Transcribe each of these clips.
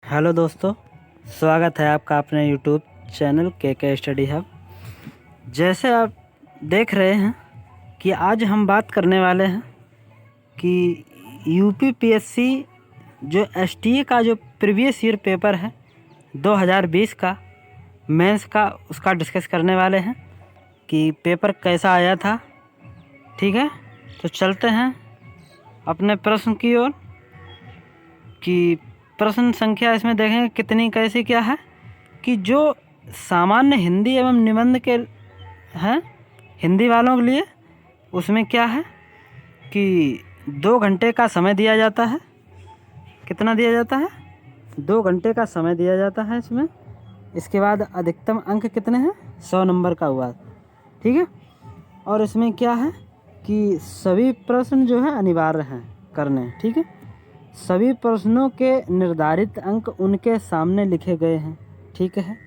Hello दोस्तों, स्वागत है आपका अपने यूट्यूब चैनल के स्टडी हब। जैसे आप देख रहे हैं कि आज हम बात करने वाले हैं कि यूपीपीएससी जो एसटीए का जो प्रीवियस ईयर पेपर है 2020 का मेंस का, उसका डिस्कस करने वाले हैं कि पेपर कैसा आया था। ठीक है, तो चलते हैं अपने प्रश्न की ओर कि प्रश्न संख्या इसमें देखें कितनी कैसी क्या है कि जो सामान्य हिंदी एवं निबंध के हैं हिंदी वालों के लिए उसमें क्या है कि 2 घंटे का समय दिया जाता है। कितना दिया जाता है? 2 घंटे का समय दिया जाता है इसमें। इसके बाद अधिकतम अंक कितने हैं? 100 नंबर का हुआ। ठीक है, और इसमें क्या है कि सभी प्रश्न जो है अनिवार्य हैं करने। ठीक है, सभी प्रश्नों के निर्धारित अंक उनके सामने लिखे गए हैं। ठीक है,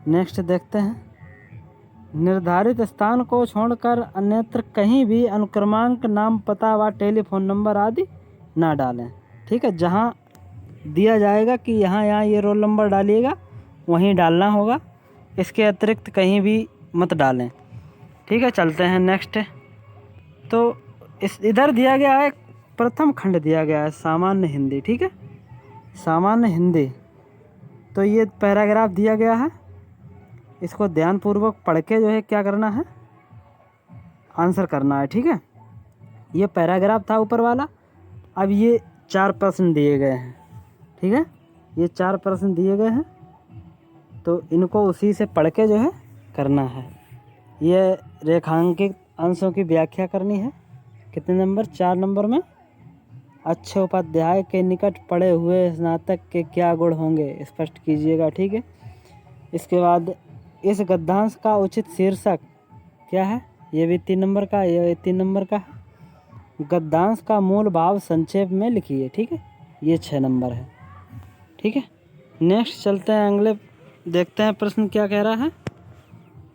नेक्स्ट देखते हैं। निर्धारित स्थान को छोड़कर अन्यत्र कहीं भी अनुक्रमांक, नाम, पता व टेलीफोन नंबर आदि ना डालें। ठीक है, जहाँ दिया जाएगा कि यहाँ ये रोल नंबर डालिएगा वहीं डालना होगा, इसके अतिरिक्त कहीं भी मत डालें। ठीक है, चलते हैं नेक्स्ट। तो इधर दिया गया है प्रथम खंड दिया गया है सामान्य हिंदी। ठीक है, सामान्य हिंदी, तो ये पैराग्राफ दिया गया है, इसको ध्यानपूर्वक पढ़ के जो है क्या करना है, आंसर करना है। ठीक है, ये पैराग्राफ था ऊपर वाला। अब ये 4 प्रश्न दिए गए हैं। ठीक है, ये 4 प्रश्न दिए गए हैं, तो इनको उसी से पढ़ के जो है करना है। ये रेखांकित अंशों की व्याख्या करनी है। कितने नंबर? 4 नंबर में। अच्छे उपाध्याय के निकट पढ़े हुए स्नातक के क्या गुण होंगे, स्पष्ट कीजिएगा। ठीक है, इसके बाद इस गद्यांश का उचित शीर्षक क्या है? ये भी 3 नंबर का, ये 3 नंबर का। गद्यांश का मूल भाव संक्षेप में लिखिए। ठीक है, ये 6 नंबर है। ठीक है, नेक्स्ट चलते हैं अगले, देखते हैं प्रश्न क्या कह रहा है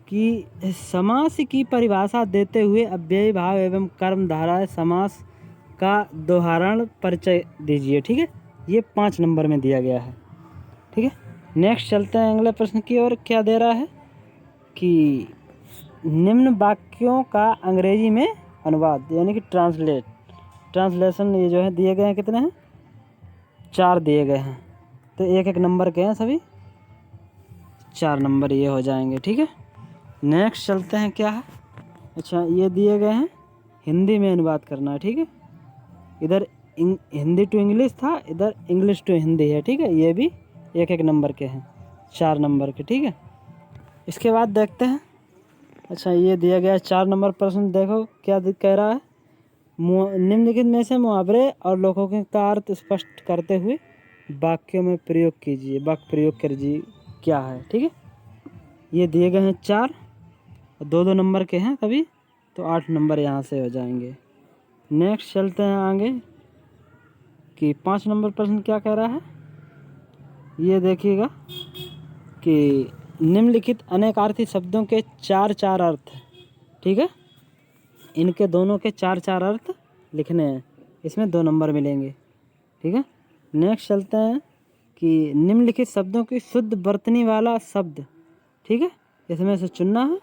कि समास की परिभाषा देते हुए अव्ययी भाव एवं कर्मधारय समास का दोहराण परिचय दीजिए। ठीक है, ये 5 नंबर में दिया गया है। ठीक है, नेक्स्ट चलते हैं अगले प्रश्न की ओर। क्या दे रहा है कि निम्न वाक्यों का अंग्रेजी में अनुवाद यानी कि ट्रांसलेशन ये जो है दिए गए हैं। कितने हैं? 4 दिए गए हैं, तो 1-1 नंबर के हैं सभी, 4 नंबर ये हो जाएंगे। ठीक है, नेक्स्ट चलते हैं। क्या है? अच्छा, ये दिए गए हैं हिंदी में अनुवाद करना है। ठीक है, इधर हिंदी टू इंग्लिश था, इधर इंग्लिश टू हिंदी है। ठीक है, ये भी 1-1 नंबर के हैं, 4 नंबर के। ठीक है, इसके बाद देखते हैं। अच्छा, ये दिया गया 4 नंबर प्रश्न, देखो क्या कह रहा है। निम्नलिखित में से मुहावरे और लोकोक्ति का अर्थ स्पष्ट करते हुए वाक्यों में प्रयोग कीजिए। वाक्य प्रयोग कीजिए क्या है। ठीक है, ये दिए गए हैं 4, 2-2 नंबर के हैं सभी, तो 8 नंबर यहाँ से हो जाएंगे। नेक्स्ट चलते हैं आगे कि 5 नंबर प्रश्न क्या कह रहा है। ये देखिएगा कि निम्नलिखित अनेकार्थी शब्दों के 4-4 अर्थ। ठीक है, इनके दोनों के 4-4 अर्थ लिखने हैं, इसमें 2 नंबर मिलेंगे। ठीक है, नेक्स्ट चलते हैं कि निम्नलिखित शब्दों की शुद्ध वर्तनी वाला शब्द। ठीक है, इसमें से चुनना है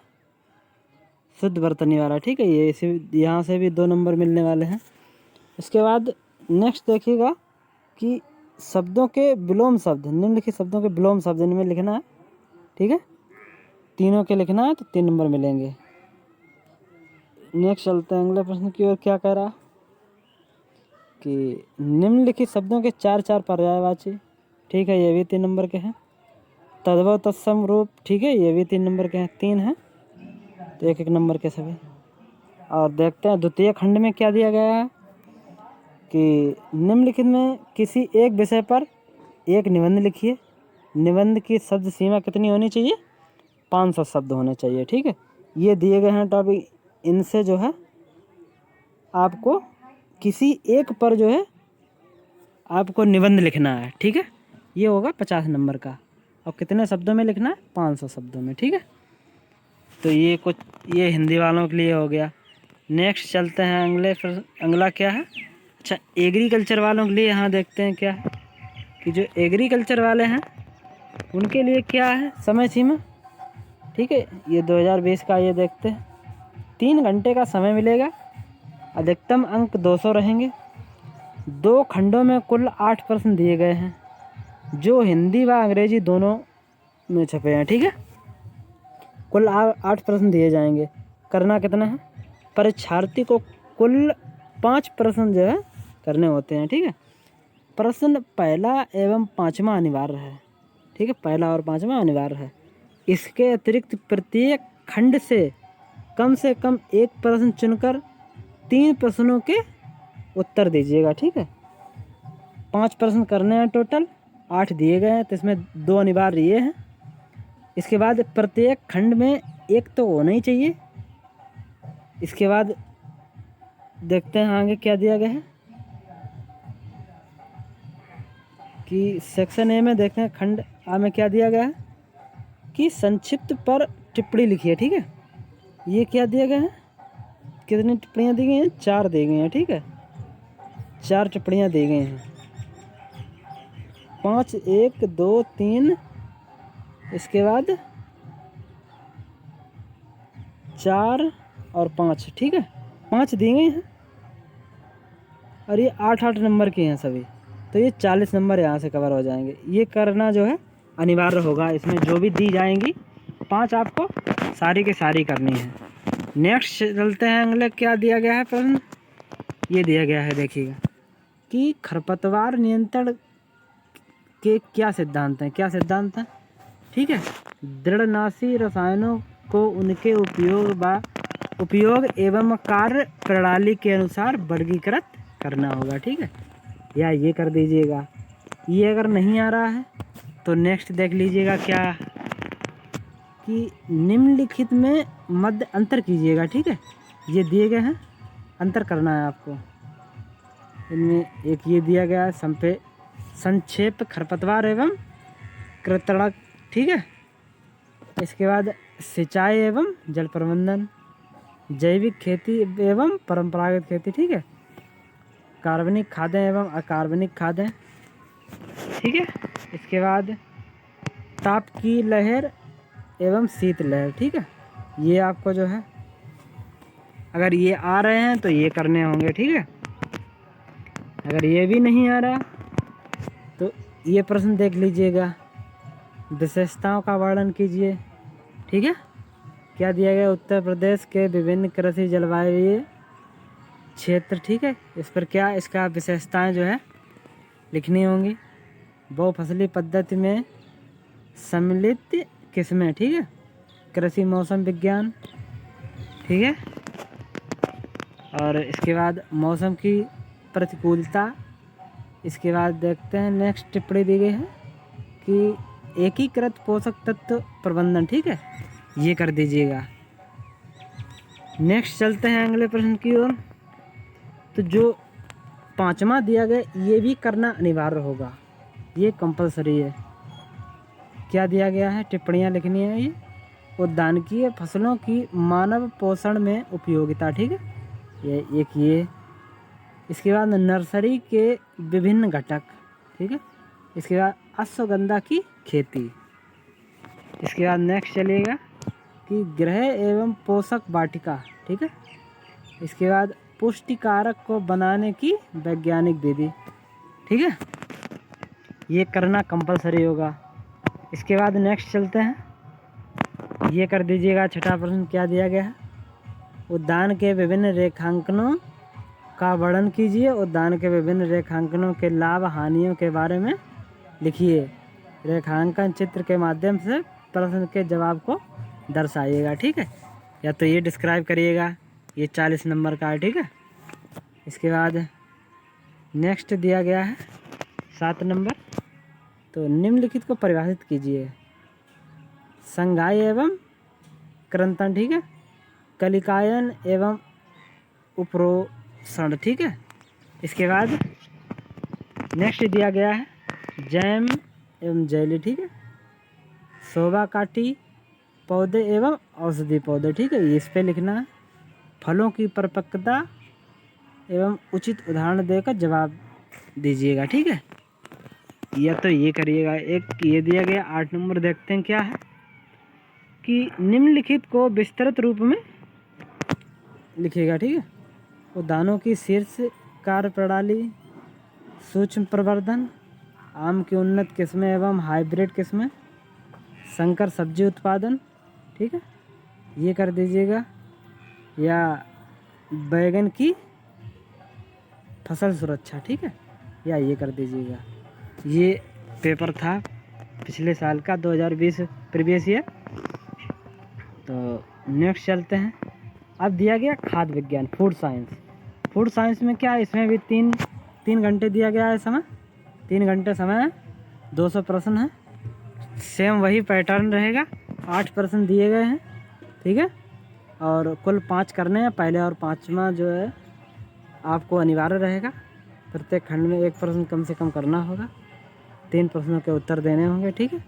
शुद्ध वर्तनी वाला। ठीक है, ये इसी यहाँ से भी 2 नंबर मिलने वाले हैं। इसके बाद नेक्स्ट देखिएगा कि शब्दों के विलोम शब्द, निम्नलिखित शब्दों के विलोम शब्द इनमें लिखना है। ठीक है, तीनों के लिखना है, तो 3 नंबर मिलेंगे। नेक्स्ट चलते हैं अगले प्रश्न की ओर। क्या कह रहा कि निम्नलिखित शब्दों के 4-4 पर्यायवाची। ठीक है, ये भी 3 नंबर के हैं। तद्भव तत्सम रूप। ठीक है, ये भी 3 नंबर के हैं, 3 हैं, तो 1-1 नंबर के सभी। और देखते हैं द्वितीय खंड में क्या दिया गया है कि निम्नलिखित में किसी एक विषय पर एक निबंध लिखिए। निबंध की शब्द सीमा कितनी होनी चाहिए? 500 शब्द होने चाहिए। ठीक है, ये दिए गए हैं टॉपिक, इनसे जो है आपको किसी एक पर जो है आपको निबंध लिखना है। ठीक है, ये होगा 50 नंबर का, और कितने शब्दों में लिखना है? 500 शब्दों में। ठीक है, तो ये कुछ ये हिंदी वालों के लिए हो गया। नेक्स्ट चलते हैं अगला क्या है। अच्छा, एग्रीकल्चर वालों के लिए यहाँ देखते हैं क्या है कि जो एग्रीकल्चर वाले हैं उनके लिए क्या है समय सीमा। ठीक है, ये 2020 का ये देखते हैं। 3 घंटे का समय मिलेगा, अधिकतम अंक 200 रहेंगे। 2 खंडों में कुल 8 प्रश्न दिए गए हैं जो हिंदी व अंग्रेजी दोनों में छपे हैं। ठीक है, कुल 8 प्रश्न दिए जाएंगे। करना कितना है, परीक्षार्थी को कुल 5 प्रश्न जो है करने होते हैं। ठीक है, प्रश्न पहला एवं 5वां अनिवार्य है। ठीक है, पहला और 5वां अनिवार्य है। इसके अतिरिक्त प्रत्येक खंड से कम 1 प्रश्न चुनकर 3 प्रश्नों के उत्तर दीजिएगा। ठीक है, 5 प्रश्न करने हैं, टोटल 8 दिए गए हैं, तो इसमें 2 अनिवार्य ये हैं। इसके बाद प्रत्येक खंड में 1 तो होना ही चाहिए। इसके बाद देखते हैं आगे क्या दिया गया है कि सेक्शन ए में देखते हैं खंड आ में क्या दिया गया है कि संक्षिप्त पर टिप्पणी लिखिए। ठीक है, ये क्या दिया गया है, कितनी टिप्पणियाँ दी गई हैं, 4 दी गई हैं। ठीक है, 4 टिप्पणियाँ दी गई हैं, 5 1 2 3, इसके बाद 4 और 5। ठीक है, 5 दी गई हैं और ये 8 नंबर के हैं सभी, तो ये 40 नंबर यहाँ से कवर हो जाएंगे। ये करना जो है अनिवार्य होगा। इसमें जो भी दी जाएंगी 5 आपको सारी के सारी करनी है। नेक्स्ट चलते हैं अगले, क्या दिया गया है प्रश्न, ये दिया गया है देखिएगा कि खरपतवार नियंत्रण के क्या सिद्धांत हैं। क्या सिद्धांत हैं, ठीक है, दृढ़नाशी रसायनों को उनके उपयोग एवं कार्य प्रणाली के अनुसार वर्गीकृत करना होगा। ठीक है, या ये कर दीजिएगा। ये अगर नहीं आ रहा है तो नेक्स्ट देख लीजिएगा क्या कि निम्नलिखित में मध्य अंतर कीजिएगा। ठीक है, ये दिए गए हैं, अंतर करना है आपको। इनमें एक ये दिया गया है संक्षेप खरपतवार एवं कृंतक। ठीक है, इसके बाद सिंचाई एवं जल प्रबंधन, जैविक खेती एवं परंपरागत खेती। ठीक है, कार्बनिक खादें एवं अकार्बनिक खादें। ठीक है, इसके बाद ताप की लहर एवं शीत लहर। ठीक है, ये आपको जो है अगर ये आ रहे हैं तो ये करने होंगे। ठीक है, अगर ये भी नहीं आ रहा तो ये प्रश्न देख लीजिएगा, विशेषताओं का वर्णन कीजिए। ठीक है, क्या दिया गया, उत्तर प्रदेश के विभिन्न कृषि जलवायु क्षेत्र। ठीक है, इस पर क्या इसका विशेषताएं जो है लिखनी होंगी। बहुफसली पद्धति में सम्मिलित किस्में। ठीक है, कृषि मौसम विज्ञान। ठीक है, और इसके बाद मौसम की प्रतिकूलता। इसके बाद देखते हैं नेक्स्ट टिप्पणी दी गई है कि एकीकृत पोषक तत्व प्रबंधन। ठीक है, ये कर दीजिएगा। नेक्स्ट चलते हैं अगले प्रश्न की ओर। तो जो 5वां दिया गया ये भी करना अनिवार्य होगा, ये कंपलसरी है। क्या दिया गया है, टिप्पणियाँ लिखनी है। ये उद्यानिकीय फसलों की मानव पोषण में उपयोगिता। ठीक है, ये एक ये। इसके बाद नर्सरी के विभिन्न घटक। ठीक है, इसके बाद अश्वगंधा की खेती। इसके बाद नेक्स्ट चलेगा कि गृह एवं पोषक वाटिका। ठीक है, इसके बाद पुष्टिकारक को बनाने की वैज्ञानिक विधि। ठीक है, ये करना कंपलसरी होगा। इसके बाद नेक्स्ट चलते हैं, ये कर दीजिएगा। 6वां प्रश्न क्या दिया गया है, उद्यान के विभिन्न रेखांकनों का वर्णन कीजिए। उद्यान के विभिन्न रेखांकनों के लाभ हानियों के बारे में लिखिए। रेखांकन चित्र के माध्यम से प्रश्न के जवाब को दर्शाइएगा। ठीक है, या तो ये डिस्क्राइब करिएगा, ये 40 नंबर का है। ठीक है, इसके बाद नेक्स्ट दिया गया है 7 नंबर, तो निम्नलिखित को परिभाषित कीजिए। संघाई एवं कृंतन। ठीक है, कलिकायन एवं उपरोषण। ठीक है, इसके बाद नेक्स्ट दिया गया है जैम एवं जैली। ठीक है, शोभा काटी पौधे एवं औषधि पौधे। ठीक है, इस पे लिखना है। फलों की परिपक्वता एवं उचित उदाहरण देकर जवाब दीजिएगा। ठीक है, या तो ये करिएगा। एक ये दिया गया 8 नंबर, देखते हैं क्या है कि निम्नलिखित को विस्तृत रूप में लिखिएगा। ठीक है, उद्यानों की शीर्ष कार्य प्रणाली, सूक्ष्म प्रवर्धन, आम की उन्नत किस्में एवं हाइब्रिड किस्में, संकर सब्जी उत्पादन। ठीक है, ये कर दीजिएगा। या बैगन की फसल सुरक्षा। ठीक है, या ये कर दीजिएगा। ये पेपर था पिछले साल का 2020 प्रीवियस ईयर। तो नेक्स्ट चलते हैं। अब दिया गया खाद्य विज्ञान, फूड साइंस। फूड साइंस में क्या है, इसमें भी तीन घंटे दिया गया है समय। 3 घंटे समय है, 200 प्रश्न है। सेम वही पैटर्न रहेगा, 8 प्रश्न दिए गए हैं। ठीक है, और कुल 5 करने हैं पहले, और 5वां जो है आपको अनिवार्य रहेगा। प्रत्येक खंड में 1 प्रश्न कम से कम करना होगा। 3 प्रश्नों के उत्तर देने होंगे। ठीक है,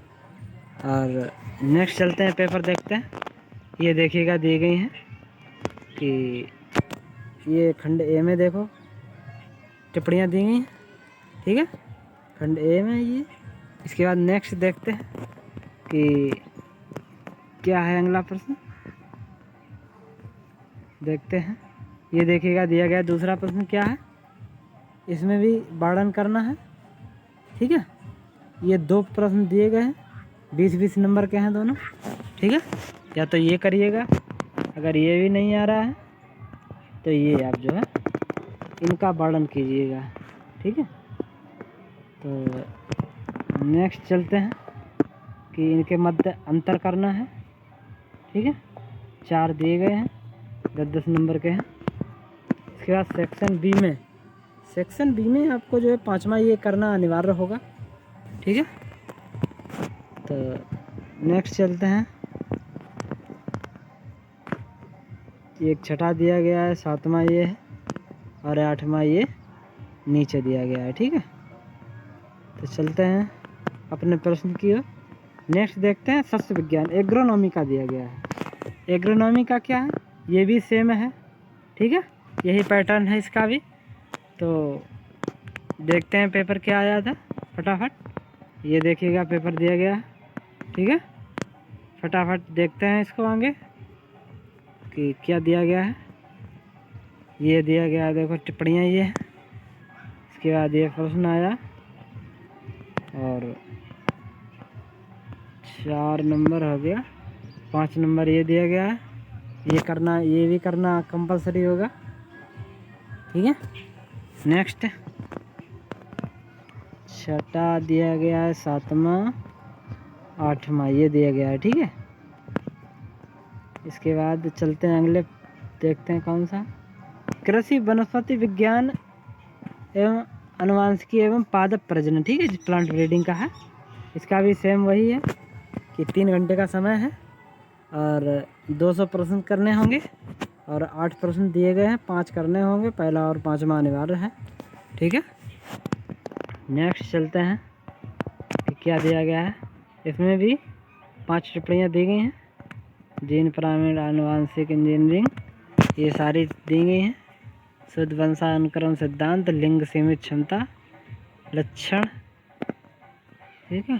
और नेक्स्ट चलते हैं, पेपर देखते हैं। ये देखिएगा, दी गई हैं कि ये खंड ए में देखो टिप्पणियाँ दी गई हैं। ठीक है, खंड ए में ये। इसके बाद नेक्स्ट देखते हैं कि क्या है अगला प्रश्न, देखते हैं। ये देखिएगा, दिया गया दूसरा प्रश्न क्या है, इसमें भी वर्णन करना है। ठीक है, ये 2 प्रश्न दिए गए हैं, 20-20 नंबर के हैं दोनों। ठीक है, या तो ये करिएगा, अगर ये भी नहीं आ रहा है तो ये आप जो है इनका वर्णन कीजिएगा। ठीक है, तो नेक्स्ट चलते हैं कि इनके मध्य अंतर करना है। ठीक है, 4 दिए गए हैं, 10-10 नंबर के हैं। इसके बाद सेक्शन बी में आपको जो है 5वां ये करना अनिवार्य होगा। ठीक है, तो नेक्स्ट चलते हैं। एक छठा दिया गया है, 7वां ये है, और 8वां ये नीचे दिया गया है। ठीक है, तो चलते हैं अपने प्रश्न की ओर। नेक्स्ट देखते हैं सस्य विज्ञान, एग्रोनॉमी का दिया गया है। एग्रोनॉमी का क्या है, ये भी सेम है। ठीक है, यही पैटर्न है इसका भी। तो देखते हैं पेपर क्या आया था फटाफट। ये देखिएगा, पेपर दिया गया है। ठीक है, फटाफट देखते हैं इसको आगे कि क्या दिया गया है। ये दिया गया है, देखो टिप्पणियाँ ये है। इसके बाद ये प्रश्न आया, और 4 नंबर हो गया, 5 नंबर ये दिया गया है। ये करना, ये भी करना कंपलसरी होगा। ठीक है, नेक्स्ट छठा दिया गया है, 7वां, 8वां ये दिया गया है। ठीक है, इसके बाद चलते हैं अगले, देखते हैं कौन सा, कृषि वनस्पति विज्ञान एवं अनुवांशिकी एवं पादप प्रजनन। ठीक है, प्लांट ब्रीडिंग का है। इसका भी सेम वही है कि 3 घंटे का समय है, और 200 प्रश्न करने होंगे, और 8 प्रश्न दिए गए हैं, 5 करने होंगे, पहला और 5वां अनिवार्य है। ठीक है, नेक्स्ट चलते हैं कि क्या दिया गया है। इसमें भी 5 टिप्पणियाँ दी गई हैं। जीन पिरामिड, आनुवंशिक इंजीनियरिंग, ये सारी दी गई हैं। शुद्ध वंशानुक्रम सिद्धांत, लिंग सीमित क्षमता, लक्षण। ठीक है,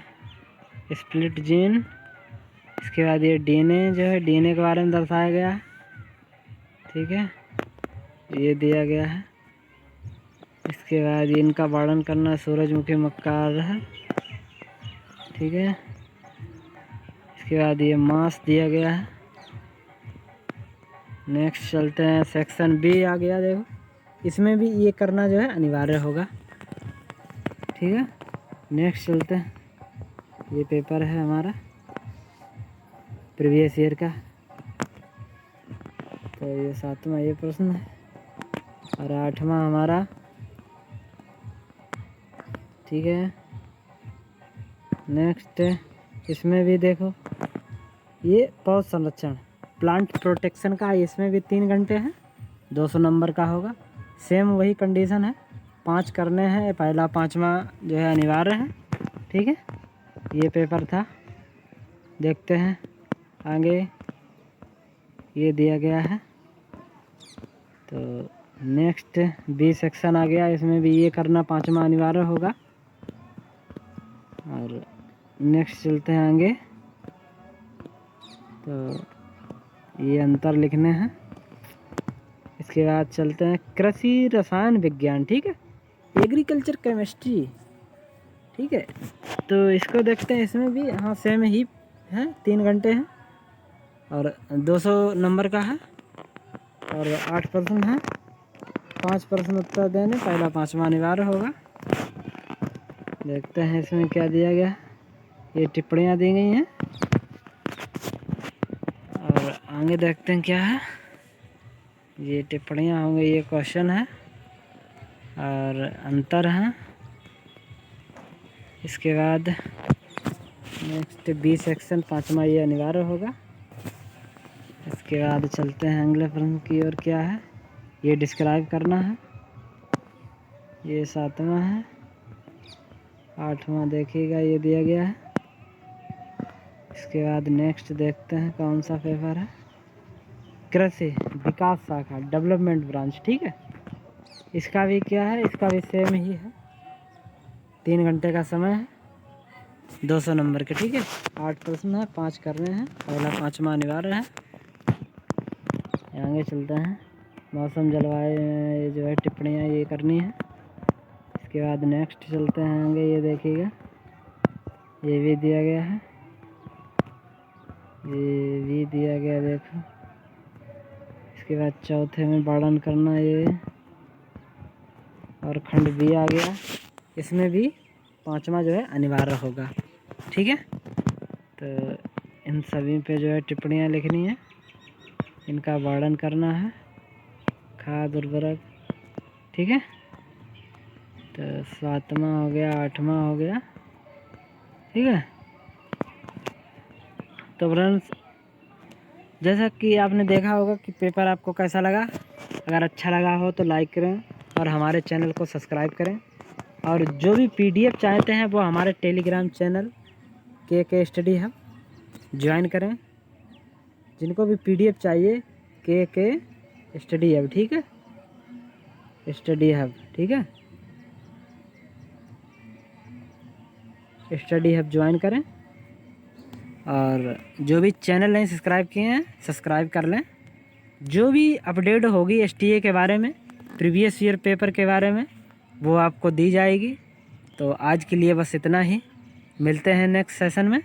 स्प्लिट जीन। इसके बाद ये डीएनए जो है, डीएनए के बारे में दर्शाया गया है। ठीक है, ये दिया गया है। इसके बाद इनका वर्णन करना, सूरजमुखी मक्कार है। ठीक है, इसके बाद ये मास दिया गया है। नेक्स्ट चलते हैं, सेक्शन बी आ गया। देखो, इसमें भी ये करना जो है अनिवार्य होगा। ठीक है, नेक्स्ट चलते हैं। ये पेपर है हमारा प्रीवियस ईयर का। तो ये 7वां ये प्रश्न है, और 8वां हमारा। ठीक है, नेक्स्ट इसमें भी देखो, ये पौध संरक्षण, प्लांट प्रोटेक्शन का, इसमें भी 3 घंटे हैं, 200 नंबर का होगा। सेम वही कंडीशन है, 5 करने हैं, पहला 5वां जो है अनिवार्य है। ठीक है, ये पेपर था। देखते हैं आगे, ये दिया गया है। तो नेक्स्ट बी सेक्शन आ गया, इसमें भी ये करना 5वां अनिवार्य होगा। और नेक्स्ट चलते हैं आगे। तो ये अंतर लिखने हैं। इसके बाद चलते हैं कृषि रसायन विज्ञान, ठीक है, एग्रीकल्चर केमिस्ट्री, ठीक है। तो इसको देखते हैं, इसमें भी हाँ सेम ही है, 3 घंटे हैं और 200 नंबर का है और 8 प्रश्न है, 5 प्रश्न उत्तर देने, पहला 5वां अनिवार्य होगा। देखते हैं इसमें क्या दिया गया है। ये टिप्पणियाँ दी गई हैं और आगे देखते हैं क्या है। ये टिप्पणियाँ होंगी, ये क्वेश्चन है और अंतर है। इसके बाद नेक्स्ट बी सेक्शन 5वां ये अनिवार्य होगा। इसके बाद चलते हैं अगले प्रश्न की ओर। क्या है, ये डिस्क्राइब करना है। ये 7वां है। 8वां देखिएगा, ये दिया गया है। इसके बाद नेक्स्ट देखते हैं कौन सा पेपर है, कृषि विकास शाखा, डेवलपमेंट ब्रांच, ठीक है। इसका भी क्या है, इसका भी सेम ही है, 3 घंटे का समय है, 200 नंबर के, ठीक है। 8 प्रश्न है, 5 करने हैं, पहला 5वां अनिवार्य है। आगे चलते हैं, मौसम जलवायु ये जो है टिप्पणियाँ ये करनी है। इसके बाद नेक्स्ट चलते हैं आगे, ये देखिएगा, ये भी दिया गया है, ये भी दिया गया, देखो। इसके बाद चौथे में वर्णन करना ये, और खंड बी आ गया, इसमें भी 5वां जो है अनिवार्य होगा, ठीक है। तो इन सभी पे जो है टिप्पणियाँ लिखनी है, इनका वर्णन करना है, खाद उर्वरक, ठीक है। तो 7वां हो गया, 8वां हो गया, ठीक है। तो फ्रेंड्स, जैसा कि आपने देखा होगा कि पेपर आपको कैसा लगा। अगर अच्छा लगा हो तो लाइक करें और हमारे चैनल को सब्सक्राइब करें। और जो भी PDF चाहते हैं वो हमारे टेलीग्राम चैनल के स्टडी हब ज्वाइन करें। जिनको भी PDF चाहिए, के स्टडी हब, ठीक है, स्टडी हब, ठीक है, स्टडी हब ज्वाइन करें। और जो भी चैनल नहीं सब्सक्राइब किए हैं, सब्सक्राइब कर लें। जो भी अपडेट होगी STA के बारे में, प्रीवियस ईयर पेपर के बारे में, वो आपको दी जाएगी। तो आज के लिए बस इतना ही, मिलते हैं नेक्स्ट सेशन में।